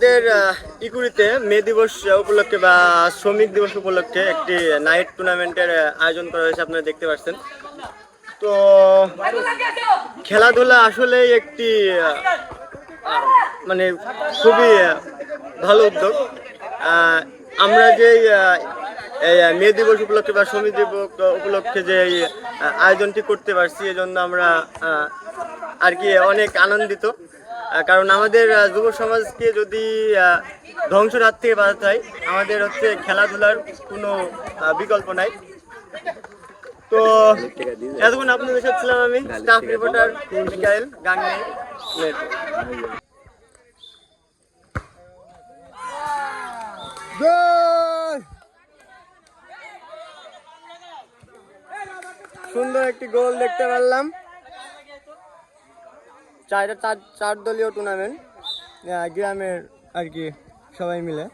আমাদের ইকুরিতে মে দিবস উপলক্ষে বা শ্রমিক দিবস উপলক্ষে একটি নাইট টুর্নামেন্টের আয়োজন করা হয়েছে, আপনারা দেখতে পাচ্ছেন। তো খেলাধুলা আসলে একটি মানে খুবই ভালো উদ্যোগ। আমরা যে এই মে দিবস উপলক্ষে বা শ্রমিক দিবস উপলক্ষে যে এই আয়োজনটি করতে পারছি, এজন্য আমরা আর কি অনেক আনন্দিত। কারণ আমাদের যুব সমাজকে যদি ধ্বংসের হাত থেকে বাঁচাতে হয়, আমাদের হচ্ছে খেলাধুলার কোনো বিকল্প নাই। তো এতক্ষণ আপনাদের সাথে ছিলাম আমি, স্টাফ রিপোর্টার মিকাইল গাঙ্গে। সুন্দর একটি গোল দেখতে পারলাম। চার দলীয় টুর্নামেন্ট, গ্রামের আর কি সবাই মিলে।